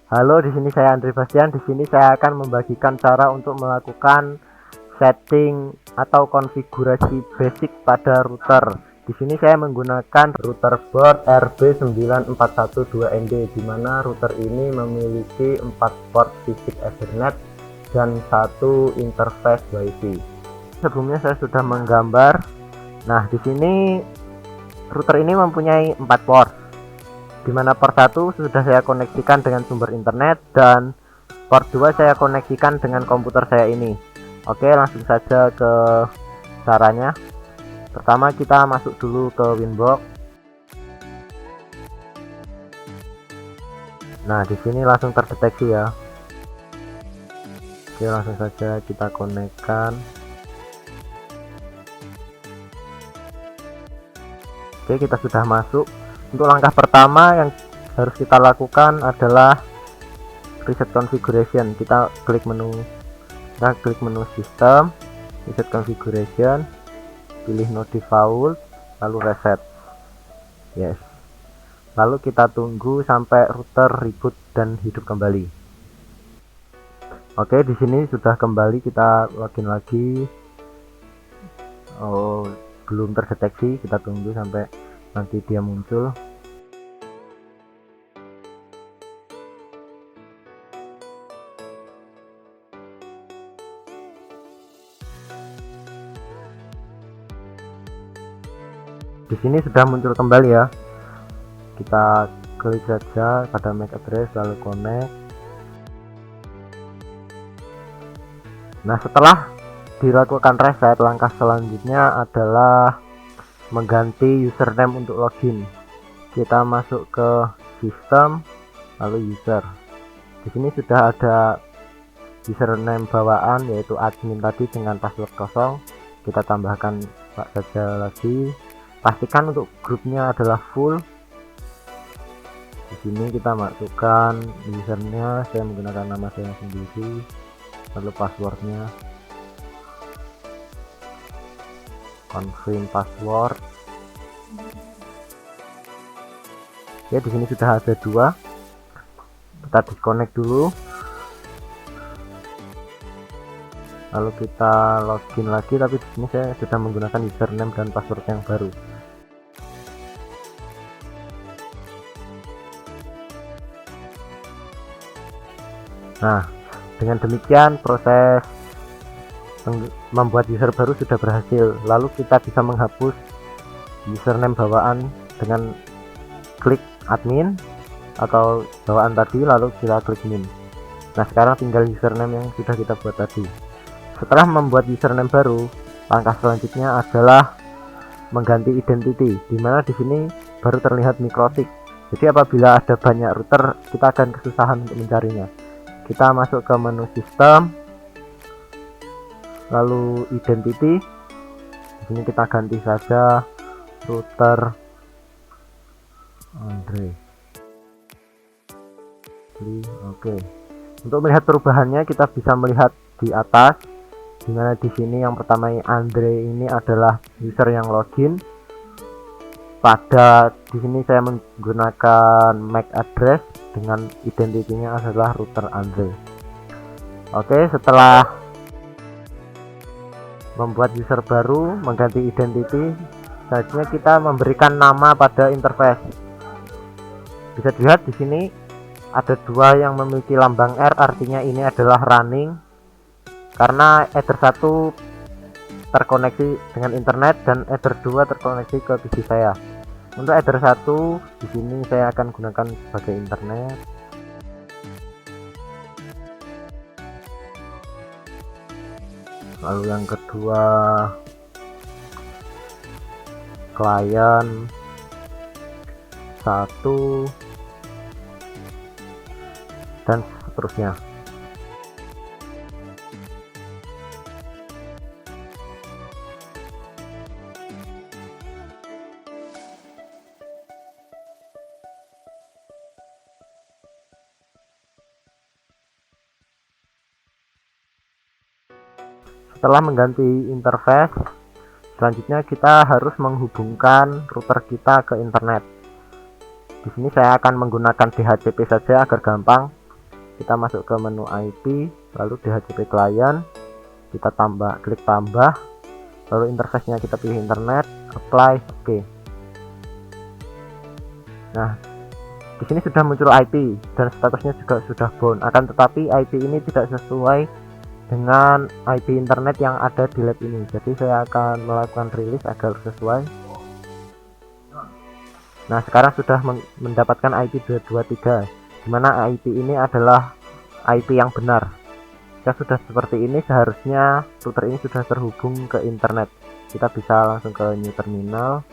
Halo, di sini saya Andri Bastian. Di sini saya akan membagikan cara untuk melakukan setting atau konfigurasi basic pada router. Di sini saya menggunakan router board RB9412ND, di mana router ini memiliki 4 port fisik Ethernet dan 1 interface WiFi. Sebelumnya saya sudah menggambar. Nah, di sini router ini mempunyai 4 port, di mana port 1 sudah saya koneksikan dengan sumber internet dan port 2 saya koneksikan dengan komputer saya ini. Oke, langsung saja ke caranya. Pertama kita masuk dulu ke Winbox. Nah, di sini langsung terdeteksi ya. Oke, langsung saja kita konekkan. Oke, kita sudah masuk. Untuk langkah pertama yang harus kita lakukan adalah reset configuration. Kita klik menu sistem, reset configuration, pilih no default, lalu reset. Yes. Lalu kita tunggu sampai router reboot dan hidup kembali. Oke, di sini sudah kembali, kita login lagi. Oh, belum terdeteksi, kita tunggu sampai nanti dia muncul. Di sini sudah muncul kembali ya. Kita klik saja pada MAC address lalu connect. Nah, setelah dilakukan reset, langkah selanjutnya adalah mengganti username untuk login. Kita masuk ke sistem lalu user. Di sini sudah ada username bawaan yaitu admin tadi dengan password kosong. Kita tambahkan saja lagi. Pastikan untuk grupnya adalah full. Di sini kita masukkan usernya, saya menggunakan nama saya sendiri, lalu passwordnya. Confirm password. Ya, di sini sudah ada 2. Kita disconnect dulu. Lalu kita login lagi, tapi di sini saya sudah menggunakan username dan password yang baru. Nah, dengan demikian proses membuat user baru sudah berhasil. Lalu kita bisa menghapus username bawaan dengan klik admin atau bawaan tadi lalu kita klik min. Nah, sekarang tinggal username yang sudah kita buat tadi. Setelah membuat username baru, langkah selanjutnya adalah mengganti identity, dimana di sini baru terlihat mikrotik. Jadi apabila ada banyak router, kita akan kesusahan untuk mencarinya. Kita masuk ke menu sistem, lalu identity. Di sini kita ganti saja router Andre. Oke. Untuk melihat perubahannya kita bisa melihat di atas, dimana di sini yang pertama Andre ini adalah user yang login. Pada di sini saya menggunakan MAC address dengan identitinya adalah router Andre. Oke, setelah membuat user baru, mengganti identity, selanjutnya kita memberikan nama pada interface. Bisa dilihat di sini ada 2 yang memiliki lambang R, artinya ini adalah running karena Ether 1 terkoneksi dengan internet dan Ether 2 terkoneksi ke PC saya. Untuk Ether 1 di sini saya akan gunakan sebagai internet. Lalu yang kedua klien 1 dan seterusnya. Setelah mengganti interface, selanjutnya kita harus menghubungkan router kita ke internet. Di sini saya akan menggunakan DHCP saja agar gampang. kita masuk ke menu IP, lalu DHCP client, kita klik tambah, lalu interface-nya kita pilih internet, apply, oke. Nah, di sini sudah muncul IP dan statusnya juga sudah bound. Akan tetapi IP ini tidak sesuai dengan IP internet yang ada di lab ini. Jadi saya akan melakukan rilis agar sesuai. Nah, sekarang sudah mendapatkan IP 223, dimana IP ini adalah IP yang benar. Jika sudah seperti ini, seharusnya router ini sudah terhubung ke internet. Kita bisa langsung ke new terminal.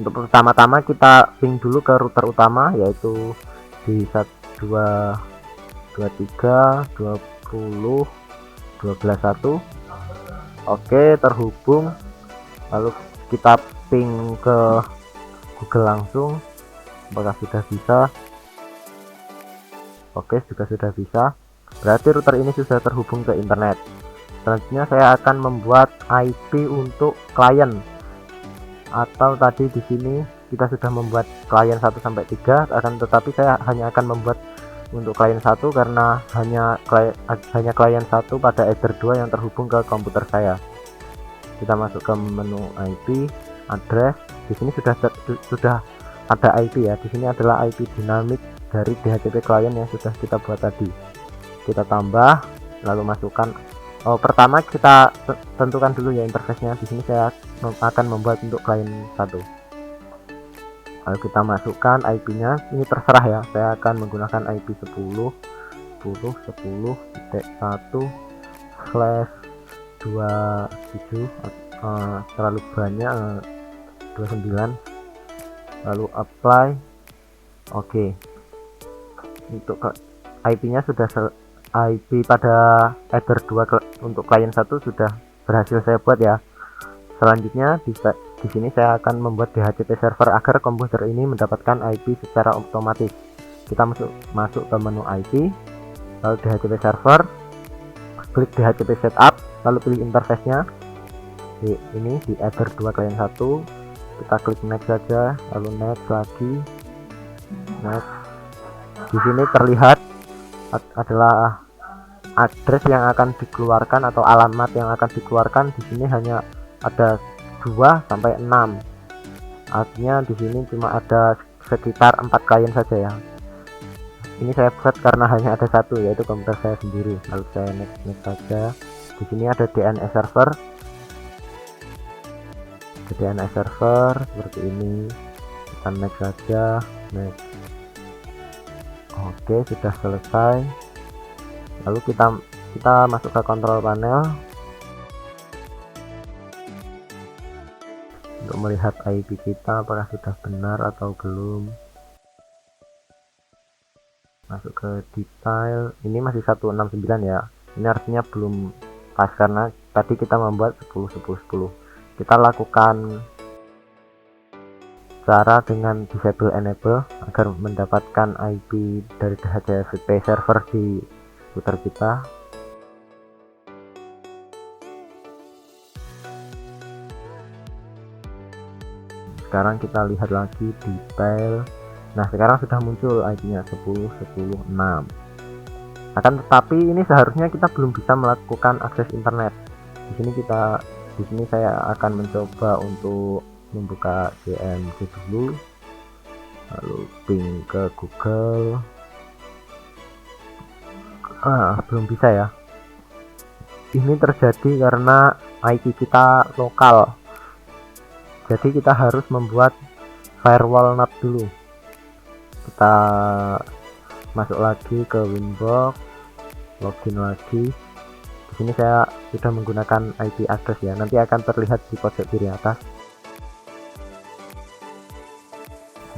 Untuk pertama-tama kita ping dulu ke router utama, yaitu di 12.23.20.12.1. Oke, terhubung. Lalu kita ping ke Google langsung, apakah sudah bisa? Oke, juga sudah bisa. Berarti router ini sudah terhubung ke internet. Selanjutnya saya akan membuat IP untuk klien, atau tadi di sini kita sudah membuat klien 1 sampai 3, akan tetapi saya hanya akan membuat untuk klien 1 karena hanya klien 1 pada Ether 2 yang terhubung ke komputer saya. Kita masuk ke menu IP, address. Di sini sudah ada IP ya. Di sini adalah IP dinamik dari DHCP klien yang sudah kita buat tadi. Kita tambah, lalu masukkan. Pertama kita tentukan dulu ya interface-nya. Di sini saya akan membuat untuk klien 1. Lalu kita masukkan IP-nya. Ini terserah ya. Saya akan menggunakan IP 10.10.10./27, terlalu banyak, 29. Lalu apply. Oke. Untuk IP-nya sudah IP pada Ether 2 untuk klien 1 sudah berhasil saya buat ya. Selanjutnya di sini saya akan membuat DHCP server agar komputer ini mendapatkan IP secara otomatis. Kita masuk ke menu IP, lalu DHCP server, klik DHCP setup, lalu pilih interface-nya. Ini di Ether 2 klien 1, kita klik next saja, lalu next lagi, next. Di sini terlihat adalah address yang akan dikeluarkan atau alamat yang akan dikeluarkan. Di sini hanya ada 2 sampai 6. Artinya di sini cuma ada sekitar 4 klien saja ya. Ini saya buat karena hanya ada satu, yaitu komputer saya sendiri. Lalu saya next saja. Di sini ada DNS server. DNS server seperti ini. Kita next saja, next. Oke, sudah selesai. Lalu kita masuk ke kontrol panel untuk melihat IP kita apakah sudah benar atau belum. Masuk ke detail, ini masih 169 ya. Ini artinya belum pas karena tadi kita membuat 10.10.10. Kita lakukan cara dengan disable enable agar mendapatkan IP dari DHCP server di router kita. Sekarang kita lihat lagi detail. Nah, sekarang sudah muncul IP-nya 10.10.6. Akan tetapi ini seharusnya kita belum bisa melakukan akses internet. Di sini saya akan mencoba untuk membuka DMC dulu, lalu ping ke Google. Belum bisa ya. Ini terjadi karena IP kita lokal. Jadi kita harus membuat firewall NAT dulu. Kita masuk lagi ke Winbox, login lagi. Di sini saya sudah menggunakan IP address ya. Nanti akan terlihat di pojok kiri atas.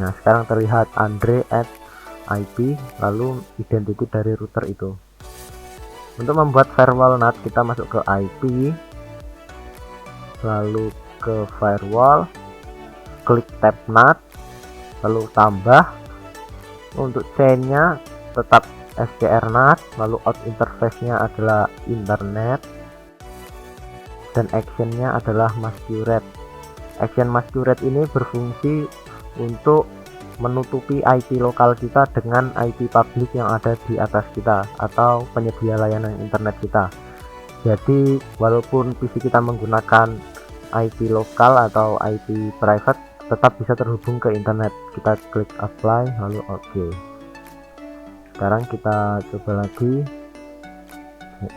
Nah, sekarang terlihat Andre@IP, lalu identity dari router itu. Untuk membuat firewall NAT, kita masuk ke IP, lalu ke firewall, klik tab NAT, lalu tambah. Untuk chain-nya tetap SCR NAT, lalu out interface-nya adalah internet, dan action-nya adalah masquerade. Action masquerade ini berfungsi untuk menutupi IP lokal kita dengan IP publik yang ada di atas kita atau penyedia layanan internet kita. Jadi walaupun PC kita menggunakan IP lokal atau IP private, tetap bisa terhubung ke internet. Kita klik apply lalu oke. Sekarang kita coba lagi,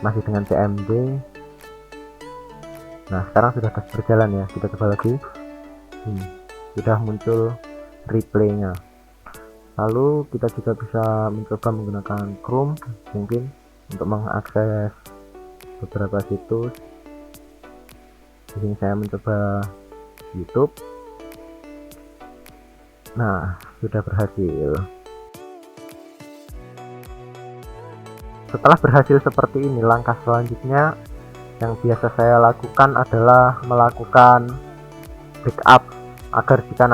masih dengan CMD. Nah sekarang sudah berjalan ya, kita coba lagi. Sudah muncul replaynya. Lalu kita juga bisa mencoba menggunakan Chrome mungkin untuk mengakses beberapa situs. Di sini saya mencoba YouTube. Nah sudah berhasil. Setelah berhasil seperti ini, langkah selanjutnya yang biasa saya lakukan adalah melakukan backup agar jika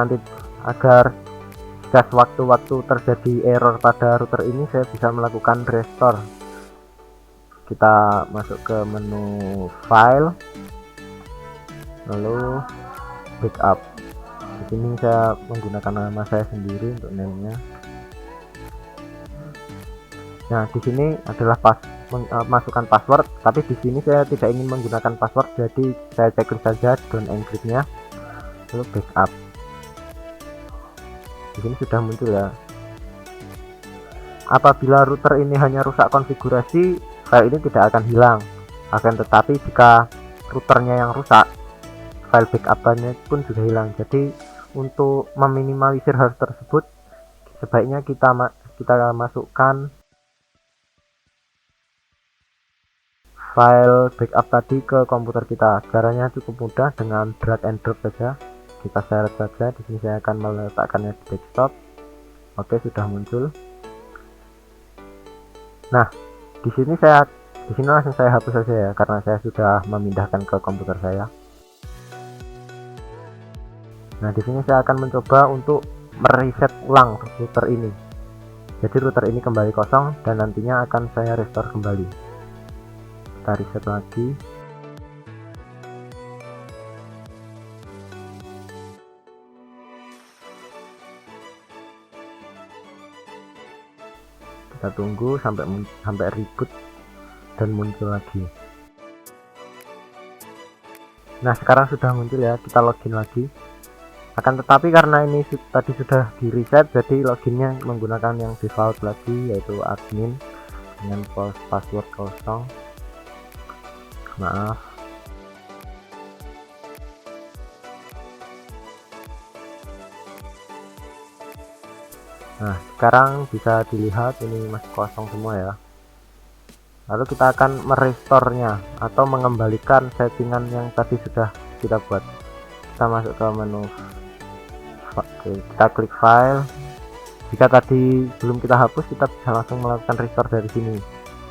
sewaktu-waktu terjadi error pada router ini, saya bisa melakukan restore. Kita masuk ke menu file lalu backup. Di sini saya menggunakan nama saya sendiri untuk namenya. Nah di sini adalah masukkan password, tapi di sini saya tidak ingin menggunakan password, jadi saya ceklik saja don't encrypt-nya lalu backup. Di sini sudah muncul ya. Apabila router ini hanya rusak konfigurasi, file ini tidak akan hilang. Akan tetapi jika routernya yang rusak, file backup-nya pun juga hilang. Jadi untuk meminimalisir hal tersebut, sebaiknya kita masukkan file backup tadi ke komputer kita. Caranya cukup mudah, dengan drag and drop saja. Kita seret saja. Di sini saya akan meletakkannya di desktop. Oke, sudah muncul. Nah, di sini langsung saya hapus saja ya, karena saya sudah memindahkan ke komputer saya. Nah, di sini saya akan mencoba untuk mereset ulang router ini. Jadi router ini kembali kosong dan nantinya akan saya restore kembali. Kita reset lagi. Kita tunggu sampai reboot dan muncul lagi. Nah sekarang sudah muncul ya, kita login lagi. Akan tetapi karena ini tadi sudah di reset, jadi loginnya menggunakan yang default lagi, yaitu admin dengan password kosong. Maaf. Nah sekarang bisa dilihat ini masih kosong semua ya. Lalu kita akan merestorenya atau mengembalikan settingan yang tadi sudah kita buat. Kita masuk ke menu, kita klik file. Jika tadi belum kita hapus, kita bisa langsung melakukan restore dari sini.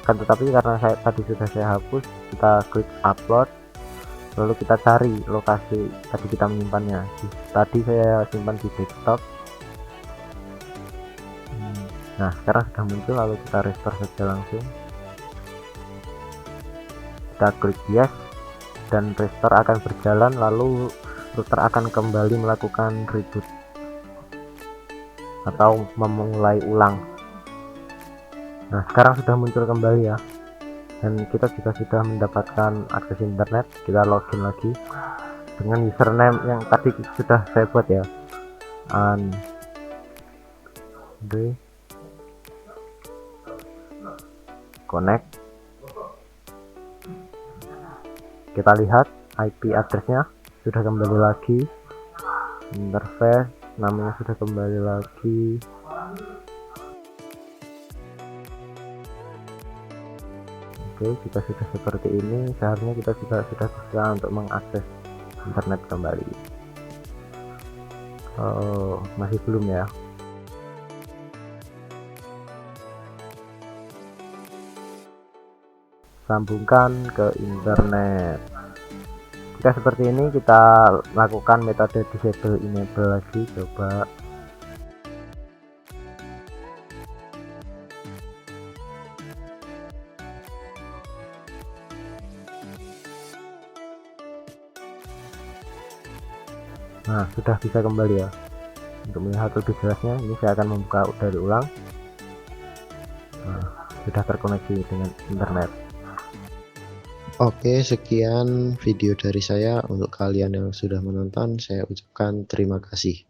Kan tetapi karena tadi sudah saya hapus, kita klik upload. Lalu kita cari lokasi tadi kita menyimpannya. Tadi saya simpan di desktop. Nah sekarang sudah muncul, lalu kita restore saja langsung. Kita klik yes dan restore akan berjalan, lalu router akan kembali melakukan reboot atau memulai ulang. Nah sekarang sudah muncul kembali ya, dan kita juga sudah mendapatkan akses internet. Kita login lagi dengan username yang tadi sudah saya buat ya, Andre connect. Kita lihat IP addressnya sudah kembali lagi, interface namanya sudah kembali lagi. Oke, jika sudah seperti ini, seharusnya kita juga sudah bisa untuk mengakses internet kembali. Oh, masih belum ya. Sambungkan ke internet. Jika seperti ini, kita lakukan metode disable enable lagi. Coba nah sudah bisa kembali ya. Untuk melihat lebih jelasnya, ini saya akan membuka dari ulang. Nah, sudah terkoneksi dengan internet. Oke, sekian video dari saya. Untuk kalian yang sudah menonton, saya ucapkan terima kasih.